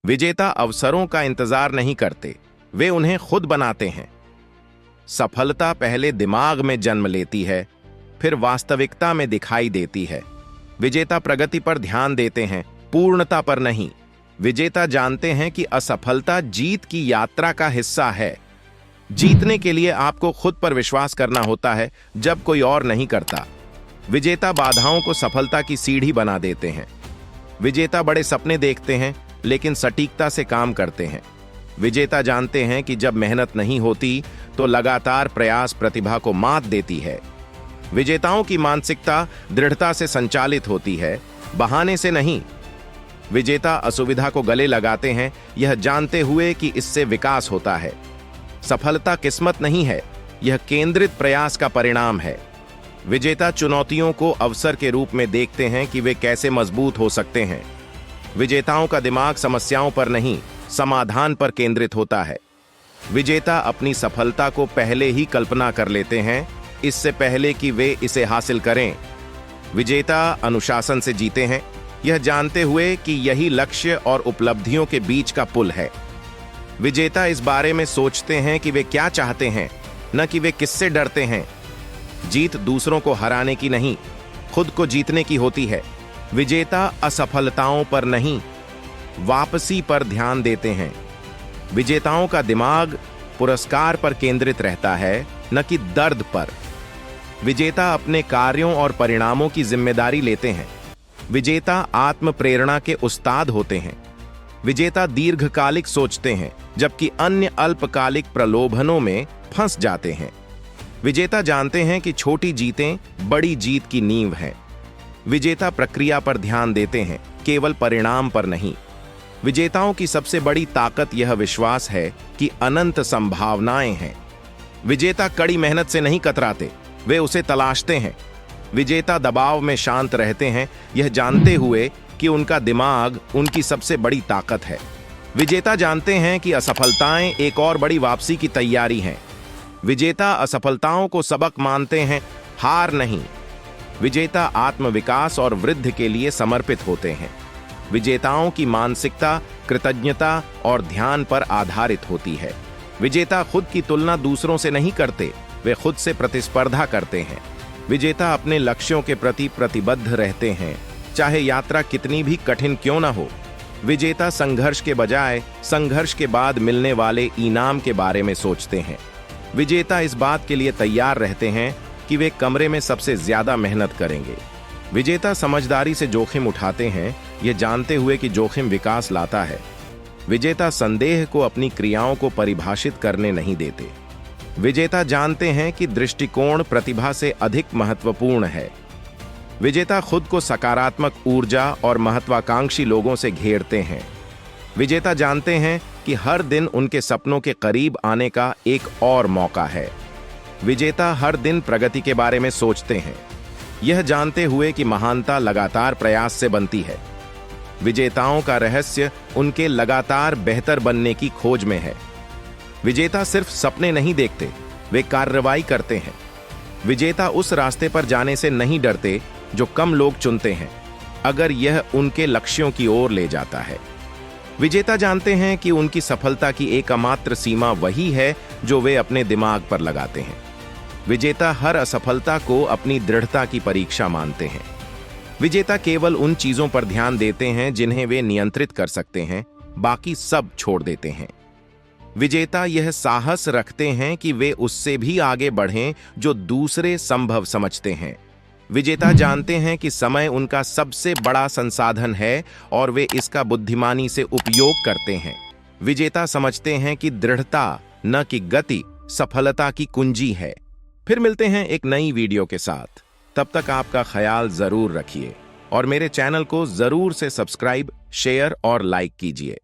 विजेता अवसरों का इंतजार नहीं करते, वे उन्हें खुद बनाते हैं। सफलता पहले दिमाग में जन्म लेती है, फिर वास्तविकता में दिखाई देती है। विजेता प्रगति पर ध्यान देते हैं, पूर्णता पर नहीं। विजेता जानते हैं कि असफलता जीत की यात्रा का हिस्सा है। जीतने के लिए आपको खुद पर विश्वास करना होता है, जब कोई और नहीं करता। विजेता बाधाओं को सफलता की सीढ़ी बना देते हैं। विजेता बड़े सपने देखते हैं, लेकिन सटीकता से काम करते हैं। विजेता जानते हैं कि जब मेहनत नहीं होती तो लगातार प्रयास प्रतिभा को मात देती है। विजेताओं की मानसिकता दृढ़ता से संचालित होती है, बहाने से नहीं। विजेता असुविधा को गले लगाते हैं, यह जानते हुए कि इससे विकास होता है। सफलता किस्मत नहीं है, यह केंद्रित प्रयास का परिणाम है। विजेता चुनौतियों को अवसर के रूप में देखते हैं कि वे कैसे मजबूत हो सकते हैं। विजेताओं का दिमाग समस्याओं पर नहीं, समाधान पर केंद्रित होता है। विजेता अपनी सफलता को पहले ही कल्पना कर लेते हैं, इससे पहले कि वे इसे हासिल करें। विजेता अनुशासन से जीते हैं, यह जानते हुए कि यही लक्ष्य और उपलब्धियों के बीच का पुल है। विजेता इस बारे में सोचते हैं कि वे क्या चाहते हैं, न कि वे किससे डरते हैं। जीत दूसरों को हराने की नहीं, खुद को जीतने की होती है। विजेता असफलताओं पर नहीं, वापसी पर ध्यान देते हैं। विजेताओं का दिमाग पुरस्कार पर केंद्रित रहता है, न कि दर्द पर। विजेता अपने कार्यों और परिणामों की जिम्मेदारी लेते हैं। विजेता आत्म प्रेरणा के उस्ताद होते हैं। विजेता दीर्घकालिक सोचते हैं, जबकि अन्य अल्पकालिक प्रलोभनों में फंस जाते हैं। विजेता जानते हैं कि छोटी जीतें बड़ी जीत की नींव है। विजेता प्रक्रिया पर ध्यान देते हैं, केवल परिणाम पर नहीं। विजेताओं की सबसे बड़ी ताकत यह विश्वास है कि अनंत संभावनाएं हैं। विजेता कड़ी मेहनत से नहीं कतराते, वे उसे तलाशते हैं। विजेता दबाव में शांत रहते हैं, यह जानते हुए कि उनका दिमाग उनकी सबसे बड़ी ताकत है। विजेता जानते हैं कि असफलताएं एक और बड़ी वापसी की तैयारी हैं। विजेता असफलताओं को सबक मानते हैं, हार नहीं। विजेता आत्मविकास और वृद्धि के लिए समर्पित होते हैं। विजेताओं की मानसिकता कृतज्ञता और ध्यान पर आधारित होती है। विजेता खुद की तुलना दूसरों से नहीं करते, वे खुद से प्रतिस्पर्धा करते हैं। विजेता अपने लक्ष्यों के प्रति प्रतिबद्ध रहते हैं, चाहे यात्रा कितनी भी कठिन क्यों ना हो। विजेता संघर्ष के बजाय संघर्ष के बाद मिलने वाले इनाम के बारे में सोचते हैं। विजेता इस बात के लिए तैयार रहते हैं कि वे कमरे में सबसे ज्यादा मेहनत करेंगे। विजेता समझदारी से जोखिम उठाते हैं, ये जानते हुए कि जोखिम विकास लाता है। विजेता संदेह को अपनी क्रियाओं को परिभाषित करने नहीं देते। विजेता जानते हैं कि दृष्टिकोण प्रतिभा से अधिक महत्वपूर्ण है। विजेता खुद को सकारात्मक ऊर्जा और महत्वाकांक्षी लोगों से घेरते हैं। विजेता जानते हैं कि हर दिन उनके सपनों के करीब आने का एक और मौका है। विजेता हर दिन प्रगति के बारे में सोचते हैं, यह जानते हुए कि महानता लगातार प्रयास से बनती है। विजेताओं का रहस्य उनके लगातार बेहतर बनने की खोज में है। विजेता सिर्फ सपने नहीं देखते, वे कार्रवाई करते हैं। विजेता उस रास्ते पर जाने से नहीं डरते जो कम लोग चुनते हैं, अगर यह उनके लक्ष्यों की ओर ले जाता है। विजेता जानते हैं कि उनकी सफलता की एकमात्र सीमा वही है जो वे अपने दिमाग पर लगाते हैं। विजेता हर असफलता को अपनी दृढ़ता की परीक्षा मानते हैं। विजेता केवल उन चीजों पर ध्यान देते हैं जिन्हें वे नियंत्रित कर सकते हैं, बाकी सब छोड़ देते हैं। विजेता यह साहस रखते हैं कि वे उससे भी आगे बढ़ें जो दूसरे संभव समझते हैं। विजेता जानते हैं कि समय उनका सबसे बड़ा संसाधन है और वे इसका बुद्धिमानी से उपयोग करते हैं। विजेता समझते हैं कि दृढ़ता न कि गति सफलता की कुंजी है। फिर मिलते हैं एक नई वीडियो के साथ। तब तक आपका ख्याल जरूर रखिए और मेरे चैनल को जरूर से सब्सक्राइब, शेयर और लाइक कीजिए।